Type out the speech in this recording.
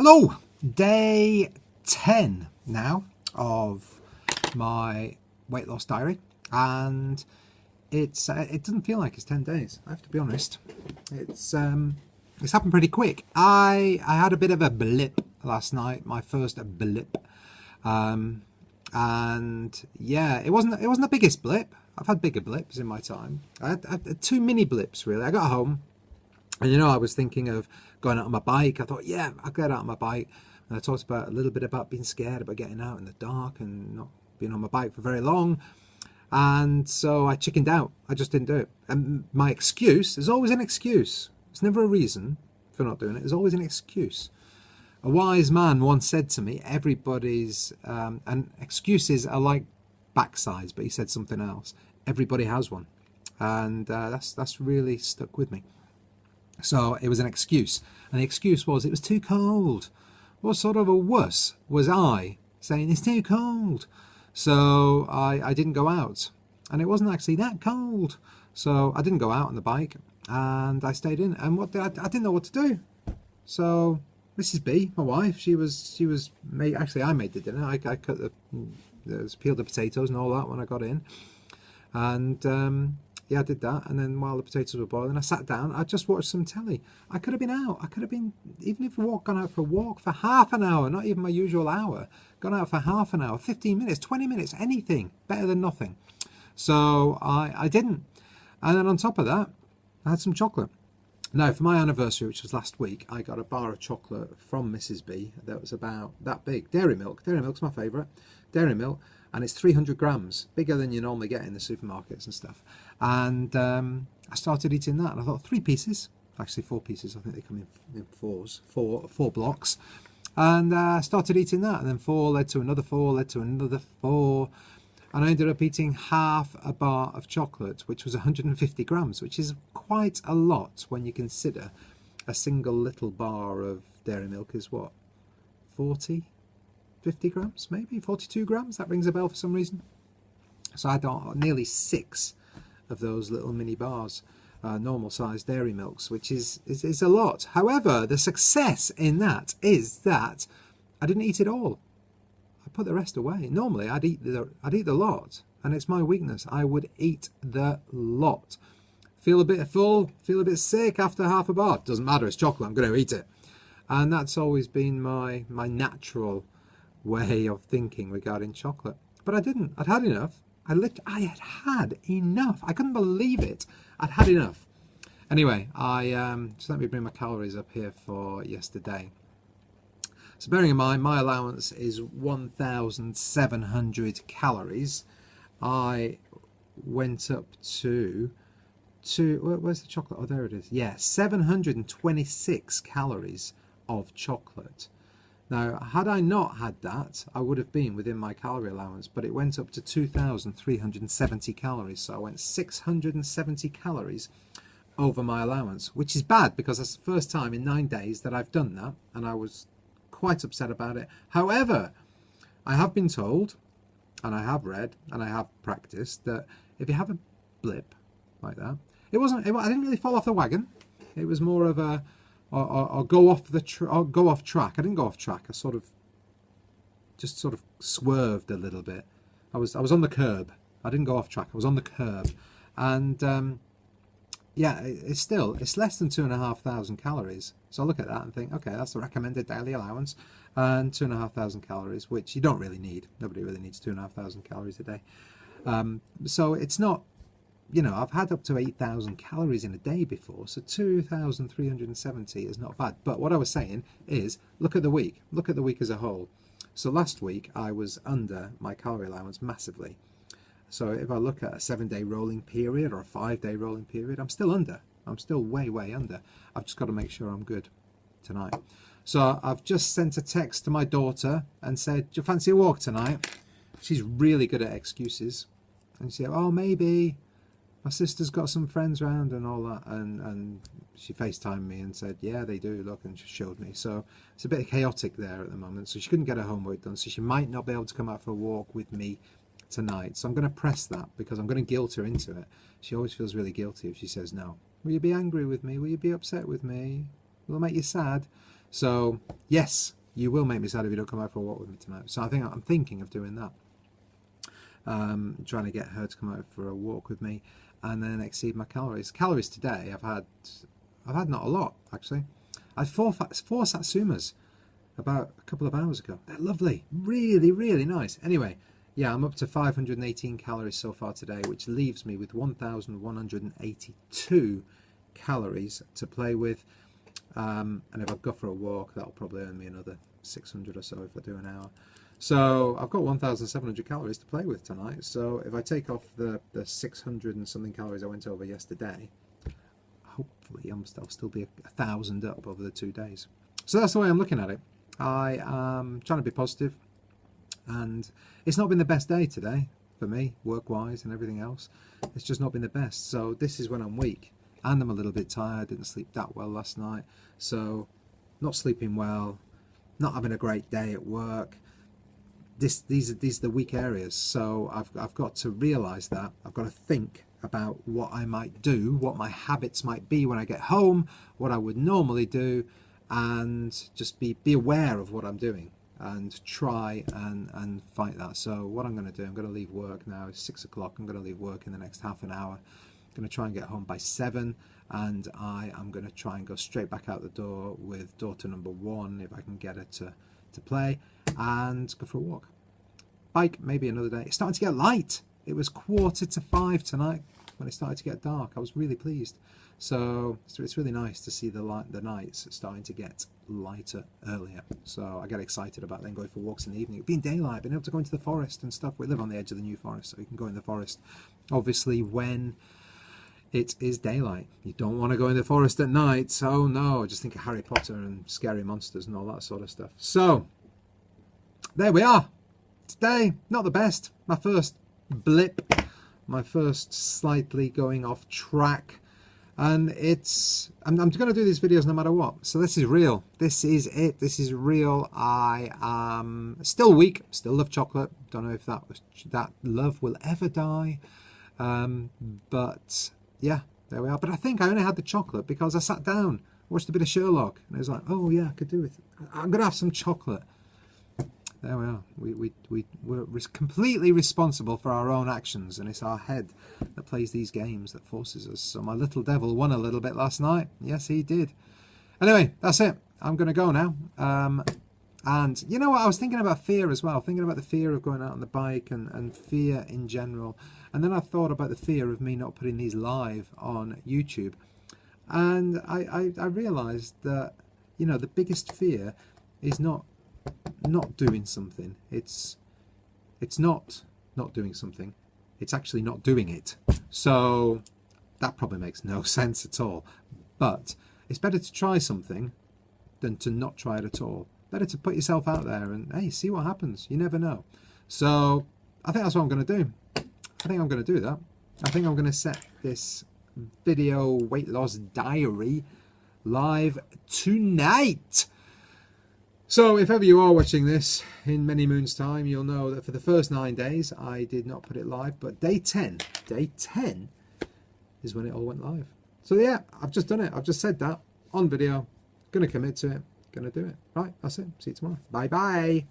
Hello, day 10 now of my weight loss diary, and it doesn't feel like it's 10 days. I have to be honest. It's happened pretty quick. I had a bit of a blip last night, my first blip, and yeah, it wasn't the biggest blip. I've had bigger blips in my time. I had two mini blips really. I got home. And I was thinking of going out on my bike. I thought, yeah, I'll get out on my bike. And I talked a little bit about being scared about getting out in the dark and not being on my bike for very long. And so I chickened out. I just didn't do it. And my excuse, there's always an excuse. It's never a reason for not doing it. There's always an excuse. A wise man once said to me, everybody's, and excuses are like backsides, but he said something else. Everybody has one. And that's really stuck with me. So it was an excuse, and the excuse was it was too cold. What sort of a wuss was I saying it's too cold? So I didn't go out, and it wasn't actually that cold. So I didn't go out on the bike, and I stayed in. And I didn't know what to do. So Mrs. B, my wife, she was actually I made the dinner. I cut peeled the potatoes and all that when I got in, and yeah, I did that, and then while the potatoes were boiling, I sat down. I just watched some telly. I could have been out. I could have been, even if gone out for a walk for half an hour, not even my usual hour. Gone out for half an hour, 15 minutes, 20 minutes, anything. Better than nothing. So I didn't. And then on top of that, I had some chocolate. Now, for my anniversary, which was last week, I got a bar of chocolate from Mrs. B that was about that big. Dairy milk. Dairy milk's my favourite. Dairy milk. And it's 300 grams, bigger than you normally get in the supermarkets and stuff. And I started eating that, and I thought 3 pieces, actually 4 pieces. I think they come in four blocks. And I started eating that, and then 4 led to another 4, led to another 4, and I ended up eating half a bar of chocolate, which was 150 grams, which is quite a lot when you consider a single little bar of dairy milk is what, 50 grams, maybe 42 grams. That rings a bell for some reason. So I had nearly 6 of those little mini bars, normal sized dairy milks, which is a lot. However, the success in that is that I didn't eat it all. I put the rest away. Normally I'd eat the lot, and it's my weakness. I would eat the lot. Feel a bit full, feel a bit sick after half a bar. Doesn't matter, it's chocolate, I'm going to eat it. And that's always been my natural way of thinking regarding chocolate. But I didn't. I'd had enough. I had had enough. I couldn't believe it. I'd had enough. Anyway, just let me bring my calories up here for yesterday. So bearing in mind, my allowance is 1,700 calories. I went up to where's the chocolate? Oh, there it is. Yeah, 726 calories of chocolate. Now, had I not had that, I would have been within my calorie allowance, but it went up to 2,370 calories. So I went 670 calories over my allowance, which is bad because that's the first time in 9 days that I've done that, and I was quite upset about it. However, I have been told, and I have read, and I have practiced, that if you have a blip like that, I didn't really fall off the wagon. It was more of a or go off track. I didn't go off track. I just sort of swerved a little bit. I was on the curb. I didn't go off track. I was on the curb, and yeah, it's less than 2,500 calories. So I look at that and think, okay, that's the recommended daily allowance, and 2,500 calories, which you don't really need. Nobody really needs 2,500 calories a day. So it's not. I've had up to 8,000 calories in a day before, so 2,370 is not bad. But what I was saying is, look at the week. Look at the week as a whole. So last week, I was under my calorie allowance massively. So if I look at a 7-day rolling period or a 5-day rolling period, I'm still under. I'm still way, way under. I've just got to make sure I'm good tonight. So I've just sent a text to my daughter and said, do you fancy a walk tonight? She's really good at excuses. And she said, oh, maybe. My sister's got some friends around and all that, and she FaceTimed me and said, yeah, they do, look, and she showed me. So it's a bit chaotic there at the moment, so she couldn't get her homework done, so she might not be able to come out for a walk with me tonight. So I'm going to press that because I'm going to guilt her into it. She always feels really guilty if she says no. Will you be angry with me? Will you be upset with me? Will it make you sad? So yes, you will make me sad if you don't come out for a walk with me tonight. So I'm thinking of doing that. Trying to get her to come out for a walk with me and then exceed my calories. Calories today, I've had not a lot actually. I had four satsumas about a couple of hours ago. They're lovely, really, really nice. Anyway, yeah, I'm up to 518 calories so far today, which leaves me with 1,182 calories to play with. And if I go for a walk, that'll probably earn me another 600 or so if I do an hour. So I've got 1,700 calories to play with tonight. So if I take off the 600 and something calories I went over yesterday, hopefully I'll still be 1,000 up over the 2 days. So that's the way I'm looking at it. I am trying to be positive, and it's not been the best day today for me, work-wise and everything else. It's just not been the best. So this is when I'm weak, and I'm a little bit tired. Didn't sleep that well last night, so not sleeping well, not having a great day at work. These are the weak areas. So I've got to realise that. I've got to think about what I might do, what my habits might be when I get home, what I would normally do, and just be aware of what I'm doing and try and fight that. So what I'm going to do, I'm going to leave work now. It's 6 o'clock. I'm going to leave work in the next half an hour. I'm going to try and get home by 7, and I am going to try and go straight back out the door with daughter number 1 if I can get her to play, and go for a walk. Bike maybe another day. It's starting to get light. It was 4:45 tonight when it started to get dark. I was really pleased. So it's really nice to see the nights starting to get lighter earlier. So I get excited about then going for walks in the evening. Being daylight, being able to go into the forest and stuff. We live on the edge of the New Forest, so you can go in the forest. Obviously, when it is daylight, you don't want to go in the forest at night. So no, just think of Harry Potter and scary monsters and all that sort of stuff. So there we are. Today, not the best. My first blip, my first slightly going off track. And I'm going to do these videos no matter what. So this is real. This is it. This is real. I am still weak. Still love chocolate. Don't know if that love will ever die. But yeah, there we are. But I think I only had the chocolate because I sat down, watched a bit of Sherlock, and I was like, oh yeah, I could do it. I'm going to have some chocolate. There we are. We're completely responsible for our own actions, and it's our head that plays these games that forces us. So my little devil won a little bit last night. Yes, he did. Anyway, that's it. I'm going to go now. And you know what? I was thinking about fear as well. Thinking about the fear of going out on the bike and fear in general. And then I thought about the fear of me not putting these live on YouTube. And I realised that, you know, the biggest fear is not doing something. It's not doing something. It's actually not doing it. So that probably makes no sense at all. But it's better to try something than to not try it at all. Better to put yourself out there and, hey, see what happens. You never know. So I think that's what I'm going to do. I think I'm going to do that. I think I'm going to set this video weight loss diary live tonight. So if ever you are watching this in many moons time, you'll know that for the first 9 days I did not put it live, but day 10 is when it all went live. So yeah, I've just done it. I've just said that on video. Gonna commit to it. Gonna do it. Right, that's it. See you tomorrow. Bye bye.